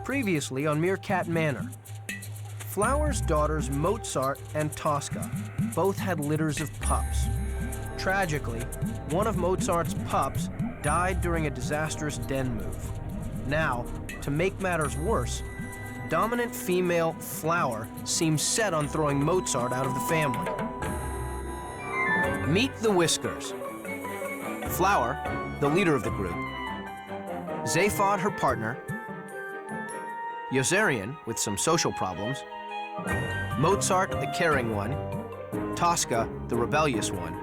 Previously on Meerkat Manor, Flower's daughters Mozart and Tosca both had litters of pups. Tragically, one of Mozart's pups died during a disastrous den move. Now, to make matters worse, dominant female Flower seems set on throwing Mozart out of the family. Meet the Whiskers. Flower, the leader of the group, Zaphod, her partner, Yossarian, with some social problems, Mozart, the caring one, Tosca, the rebellious one,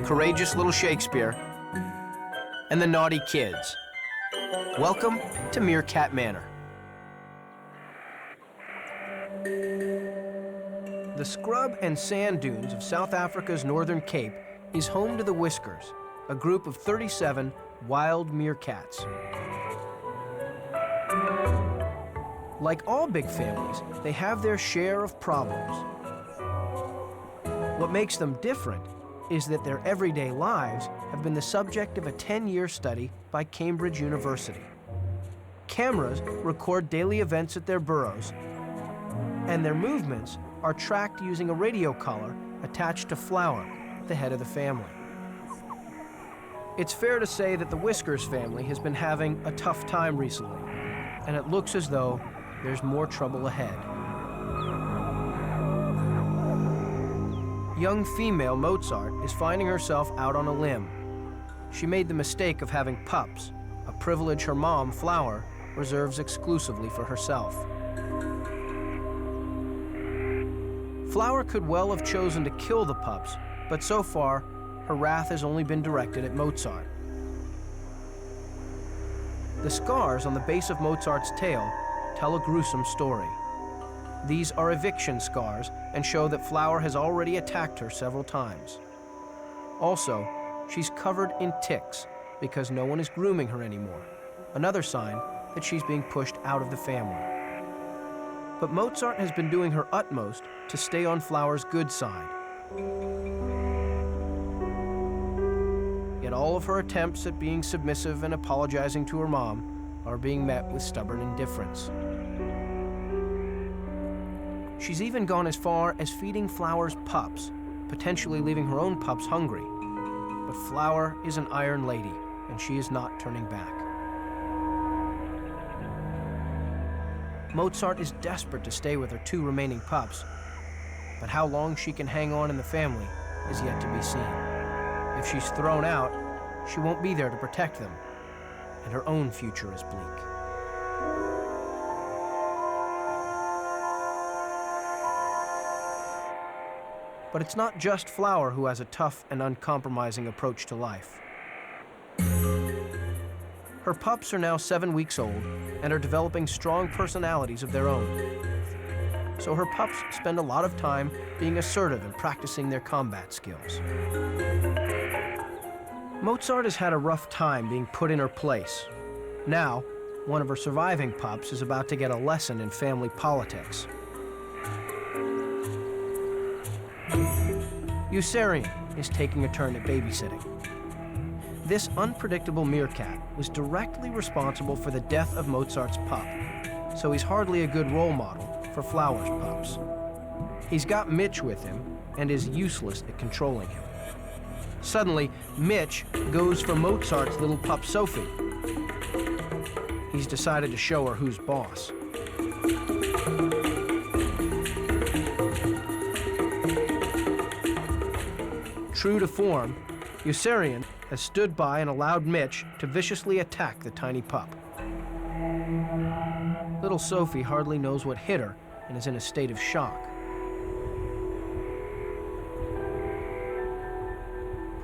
courageous little Shakespeare, and the naughty kids. Welcome to Meerkat Manor. The scrub and sand dunes of South Africa's Northern Cape is home to the Whiskers, a group of 37 wild meerkats. Like all big families, they have their share of problems. What makes them different is that their everyday lives have been the subject of a 10-year study by Cambridge University. Cameras record daily events at their burrows, and their movements are tracked using a radio collar attached to Flower, the head of the family. It's fair to say that the Whiskers family has been having a tough time recently, and it looks as though there's more trouble ahead. Young female Mozart is finding herself out on a limb. She made the mistake of having pups, a privilege her mom, Flower, reserves exclusively for herself. Flower could well have chosen to kill the pups, but so far, her wrath has only been directed at Mozart. The scars on the base of Mozart's tail tell a gruesome story. These are eviction scars and show that Flower has already attacked her several times. Also, she's covered in ticks because no one is grooming her anymore, another sign that she's being pushed out of the family. But Mozart has been doing her utmost to stay on Flower's good side. Yet all of her attempts at being submissive and apologizing to her mom are being met with stubborn indifference. She's even gone as far as feeding Flower's pups, potentially leaving her own pups hungry. But Flower is an iron lady, and she is not turning back. Mozart is desperate to stay with her two remaining pups, but how long she can hang on in the family is yet to be seen. If she's thrown out, she won't be there to protect them, and her own future is bleak. But it's not just Flower who has a tough and uncompromising approach to life. Her pups are now 7 weeks old and are developing strong personalities of their own. So her pups spend a lot of time being assertive and practicing their combat skills. Mozart has had a rough time being put in her place. Now, one of her surviving pups is about to get a lesson in family politics. Yossarian is taking a turn at babysitting. This unpredictable meerkat was directly responsible for the death of Mozart's pup, so he's hardly a good role model for Flower's pups. He's got Mitch with him and is useless at controlling him. Suddenly, Mitch goes for Mozart's little pup Sophie. He's decided to show her who's boss. True to form, Yossarian has stood by and allowed Mitch to viciously attack the tiny pup. Little Sophie hardly knows what hit her and is in a state of shock.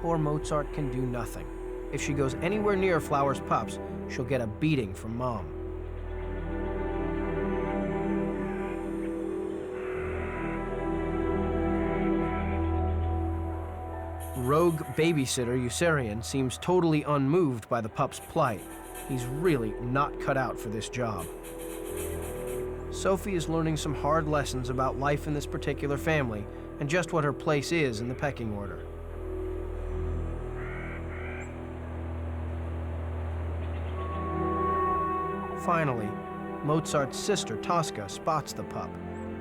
Poor Mozart can do nothing. If she goes anywhere near Flower's pups, she'll get a beating from Mom. Rogue babysitter Yossarian seems totally unmoved by the pup's plight. He's really not cut out for this job. Sophie is learning some hard lessons about life in this particular family and just what her place is in the pecking order. Finally, Mozart's sister, Tosca, spots the pup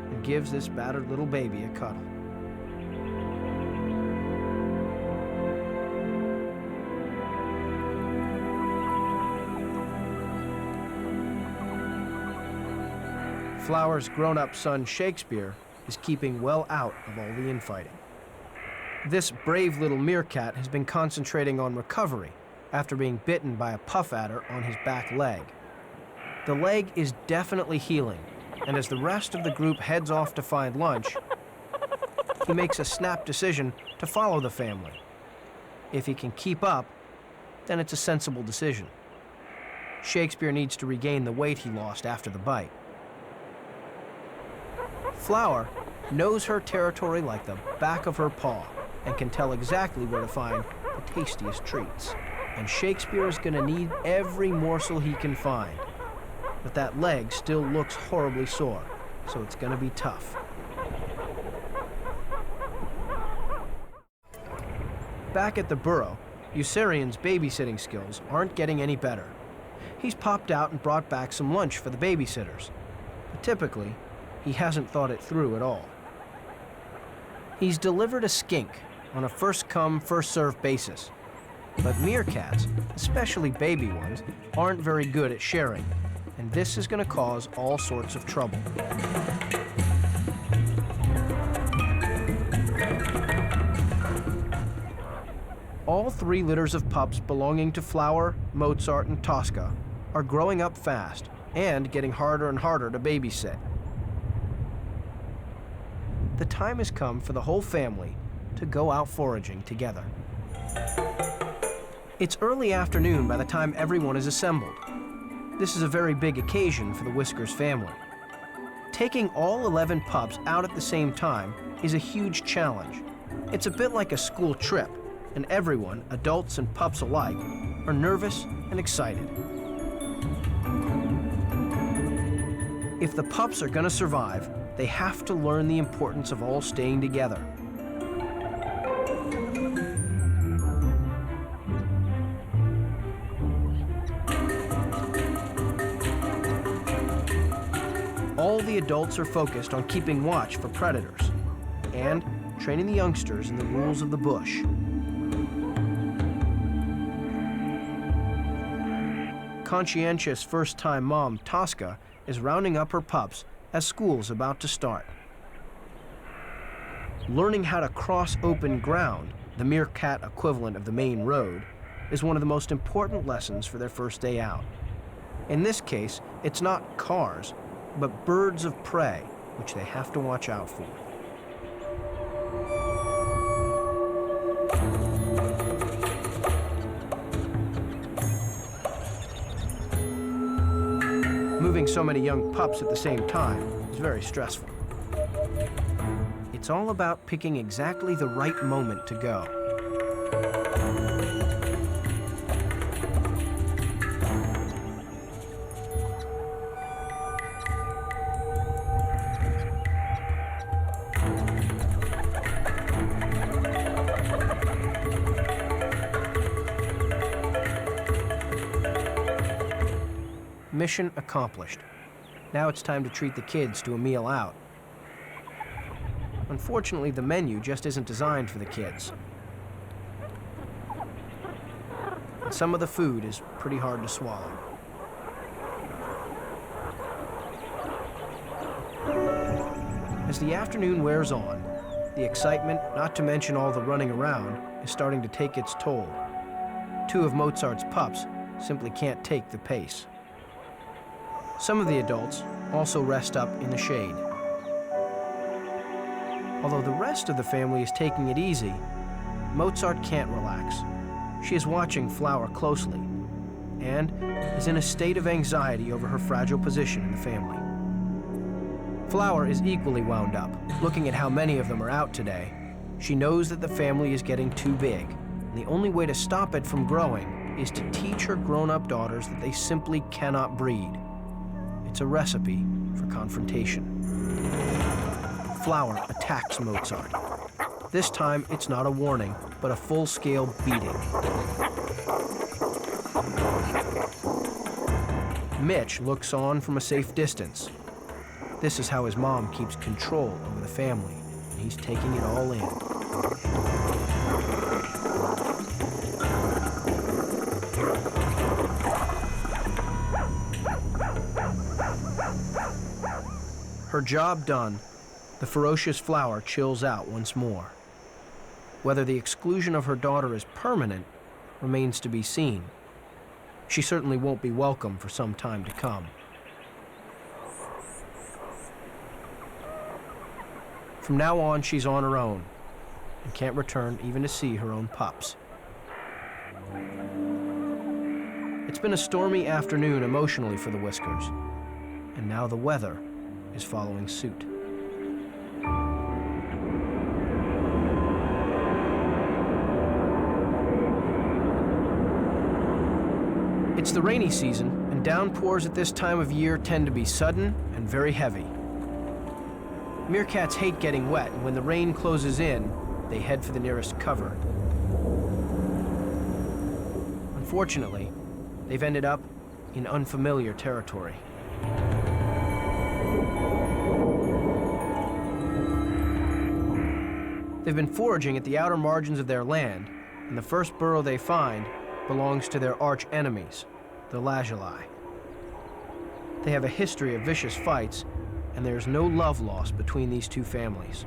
and gives this battered little baby a cuddle. Flower's grown-up son, Shakespeare, is keeping well out of all the infighting. This brave little meerkat has been concentrating on recovery after being bitten by a puff adder on his back leg. The leg is definitely healing, and as the rest of the group heads off to find lunch, he makes a snap decision to follow the family. If he can keep up, then it's a sensible decision. Shakespeare needs to regain the weight he lost after the bite. Flower knows her territory like the back of her paw and can tell exactly where to find the tastiest treats. And Shakespeare is going to need every morsel he can find. But that leg still looks horribly sore, so it's going to be tough. Back at the burrow, Eucerian's babysitting skills aren't getting any better. He's popped out and brought back some lunch for the babysitters. But typically, he hasn't thought it through at all. He's delivered a skink on a first-come, first-served basis. But meerkats, especially baby ones, aren't very good at sharing, and this is going to cause all sorts of trouble. All 3 litters of pups belonging to Flower, Mozart, and Tosca are growing up fast and getting harder and harder to babysit. The time has come for the whole family to go out foraging together. It's early afternoon by the time everyone is assembled. This is a very big occasion for the Whiskers family. Taking all 11 pups out at the same time is a huge challenge. It's a bit like a school trip, and everyone, adults and pups alike, are nervous and excited. If the pups are going to survive, they have to learn the importance of all staying together. All the adults are focused on keeping watch for predators and training the youngsters in the rules of the bush. Conscientious first-time mom Tosca is rounding up her pups as school's about to start. Learning how to cross open ground, the meerkat equivalent of the main road, is one of the most important lessons for their first day out. In this case, it's not cars, but birds of prey, which they have to watch out for. Moving so many young pups at the same time is very stressful. It's all about picking exactly the right moment to go. Mission accomplished. Now it's time to treat the kids to a meal out. Unfortunately, the menu just isn't designed for the kids. And some of the food is pretty hard to swallow. As the afternoon wears on, the excitement, not to mention all the running around, is starting to take its toll. 2 of Mozart's pups simply can't take the pace. Some of the adults also rest up in the shade. Although the rest of the family is taking it easy, Mozart can't relax. She is watching Flower closely and is in a state of anxiety over her fragile position in the family. Flower is equally wound up, looking at how many of them are out today. She knows that the family is getting too big, and the only way to stop it from growing is to teach her grown-up daughters that they simply cannot breed. It's a recipe for confrontation. Flower attacks Mozart. This time, it's not a warning, but a full-scale beating. Mitch looks on from a safe distance. This is how his mom keeps control over the family, and he's taking it all in. Her job done, the ferocious flower chills out once more. Whether the exclusion of her daughter is permanent remains to be seen. She certainly won't be welcome for some time to come. From now on, she's on her own and can't return even to see her own pups. It's been a stormy afternoon emotionally for the Whiskers, and now the weather is following suit. It's the rainy season, and downpours at this time of year tend to be sudden and very heavy. Meerkats hate getting wet, and when the rain closes in, they head for the nearest cover. Unfortunately, they've ended up in unfamiliar territory. They've been foraging at the outer margins of their land, and the first burrow they find belongs to their arch enemies, the Lazuli. They have a history of vicious fights, and there's no love lost between these two families.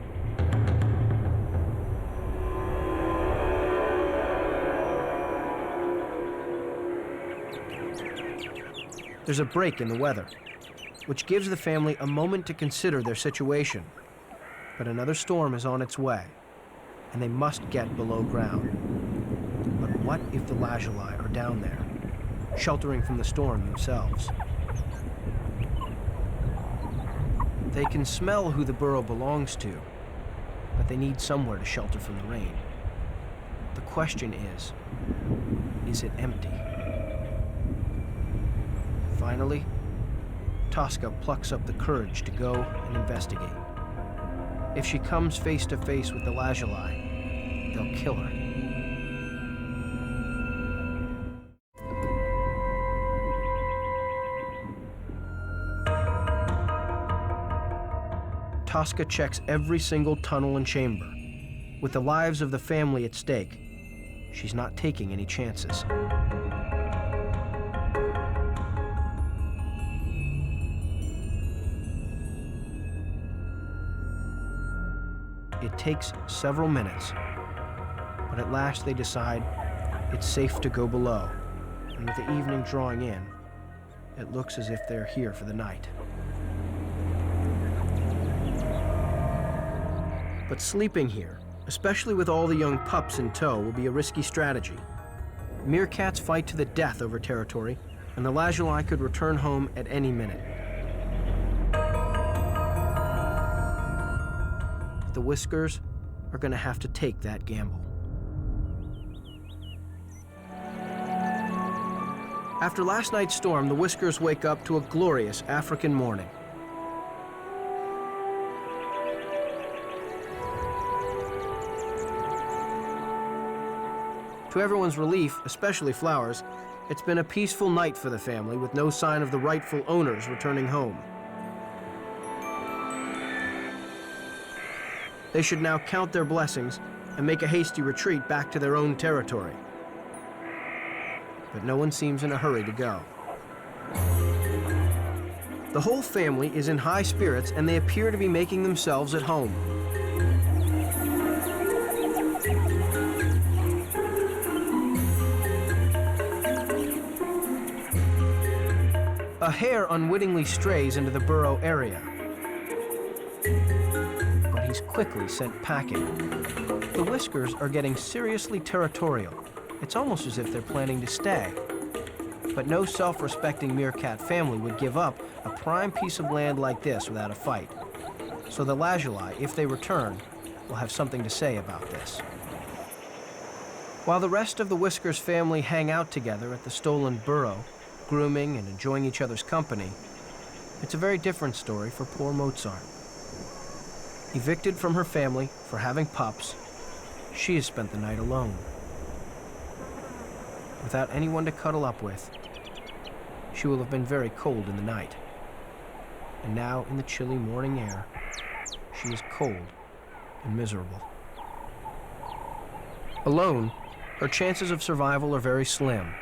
There's a break in the weather, which gives the family a moment to consider their situation. But another storm is on its way, and they must get below ground. But what if the Lazuli are down there, sheltering from the storm themselves? They can smell who the burrow belongs to, but they need somewhere to shelter from the rain. The question is it empty? Finally, Tosca plucks up the courage to go and investigate. If she comes face to face with the Lazuli, they'll kill her. Tosca checks every single tunnel and chamber. With the lives of the family at stake, she's not taking any chances. It takes several minutes, but at last they decide it's safe to go below. And with the evening drawing in, it looks as if they're here for the night. But sleeping here, especially with all the young pups in tow, will be a risky strategy. Meerkats fight to the death over territory, and the Lazuli could return home at any minute. The Whiskers are going to have to take that gamble. After last night's storm, the Whiskers wake up to a glorious African morning. To everyone's relief, especially Flowers, it's been a peaceful night for the family with no sign of the rightful owners returning home. They should now count their blessings and make a hasty retreat back to their own territory. But no one seems in a hurry to go. The whole family is in high spirits, and they appear to be making themselves at home. A hare unwittingly strays into the burrow area, but he's quickly sent packing. The Whiskers are getting seriously territorial. It's almost as if they're planning to stay. But no self-respecting meerkat family would give up a prime piece of land like this without a fight. So the Lazuli, if they return, will have something to say about this. While the rest of the Whiskers family hang out together at the stolen burrow, grooming and enjoying each other's company, it's a very different story for poor Mozart. Evicted from her family for having pups, she has spent the night alone. Without anyone to cuddle up with, she will have been very cold in the night. And now, in the chilly morning air, she is cold and miserable. Alone, her chances of survival are very slim.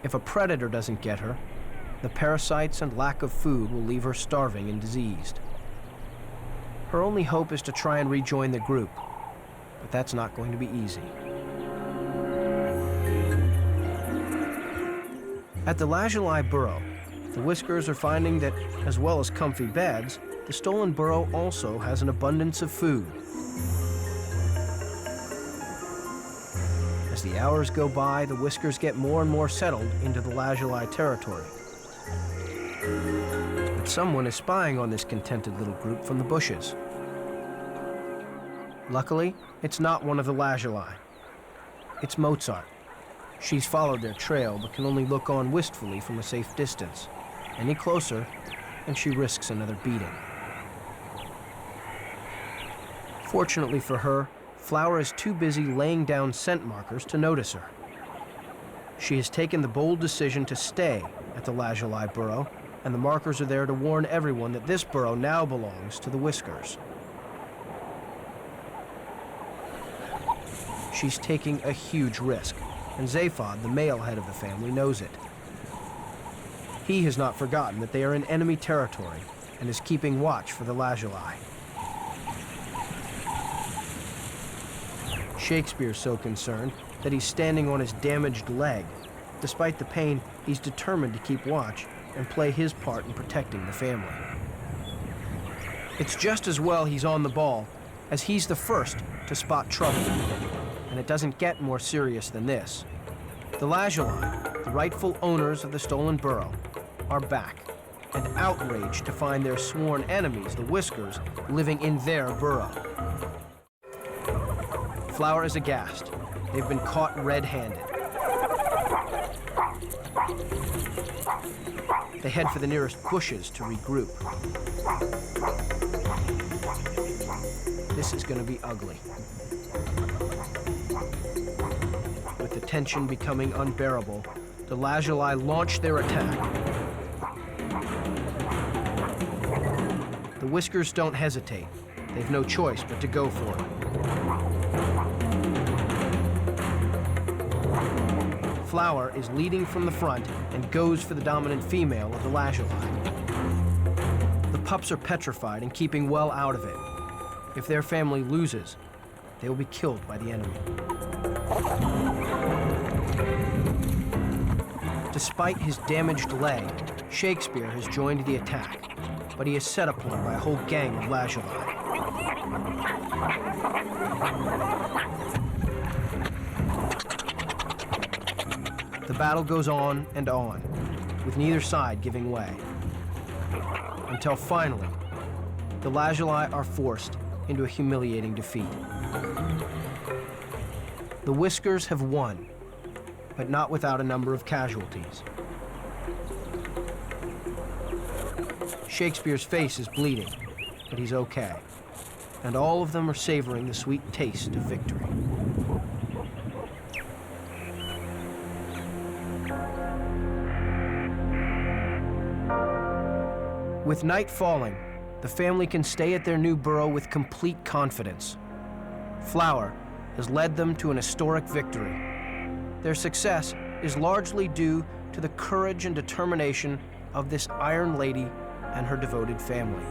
If a predator doesn't get her, the parasites and lack of food will leave her starving and diseased. Her only hope is to try and rejoin the group, but that's not going to be easy. At the lazuli burrow, the Whiskers are finding that, as well as comfy beds, the stolen burrow also has an abundance of food. As the hours go by, the Whiskers get more and more settled into the lazuli territory. But someone is spying on this contented little group from the bushes. Luckily, it's not one of the lazuli. It's Mozart. She's followed their trail, but can only look on wistfully from a safe distance. Any closer, and she risks another beating. Fortunately for her, Flower is too busy laying down scent markers to notice her. She has taken the bold decision to stay at the lazuli burrow, and the markers are there to warn everyone that this burrow now belongs to the Whiskers. She's taking a huge risk, and Zaphod, the male head of the family, knows it. He has not forgotten that they are in enemy territory and is keeping watch for the lazuli. Shakespeare's so concerned that he's standing on his damaged leg. Despite the pain, he's determined to keep watch and play his part in protecting the family. It's just as well he's on the ball, as he's the first to spot trouble. And it doesn't get more serious than this. The lazuli, the rightful owners of the stolen burrow, are back and outraged to find their sworn enemies, the Whiskers, living in their burrow. Flower is aghast. They've been caught red-handed. They head for the nearest bushes to regroup. This is going to be ugly. With the tension becoming unbearable, the lazuli launch their attack. The Whiskers don't hesitate. They've no choice but to go for it. Flower is leading from the front and goes for the dominant female of the lazuli. The pups are petrified and keeping well out of it. If their family loses, they will be killed by the enemy. Despite his damaged leg, Shakespeare has joined the attack, but he is set upon by a whole gang of lazuli. The battle goes on, with neither side giving way. Until finally, the lazuli are forced into a humiliating defeat. The Whiskers have won, but not without a number of casualties. Shakespeare's face is bleeding, but he's okay. And all of them are savoring the sweet taste of victory. With night falling, the family can stay at their new burrow with complete confidence. Flower has led them to an historic victory. Their success is largely due to the courage and determination of this Iron Lady and her devoted family.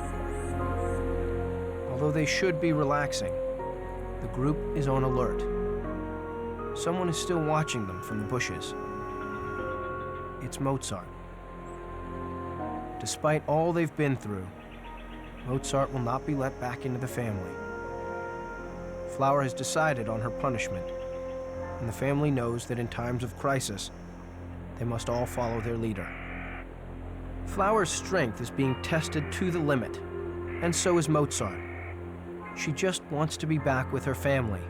Although they should be relaxing, the group is on alert. Someone is still watching them from the bushes. It's Mozart. Despite all they've been through, Mozart will not be let back into the family. Flower has decided on her punishment, and the family knows that in times of crisis, they must all follow their leader. Flower's strength is being tested to the limit, and so is Mozart. She just wants to be back with her family.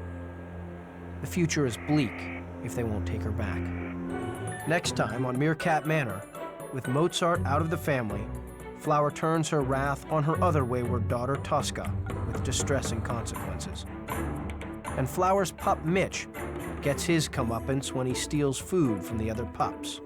The future is bleak if they won't take her back. Next time on Meerkat Manor, with Mozart out of the family, Flower turns her wrath on her other wayward daughter, Tosca, with distressing consequences. And Flower's pup, Mitch, gets his comeuppance when he steals food from the other pups.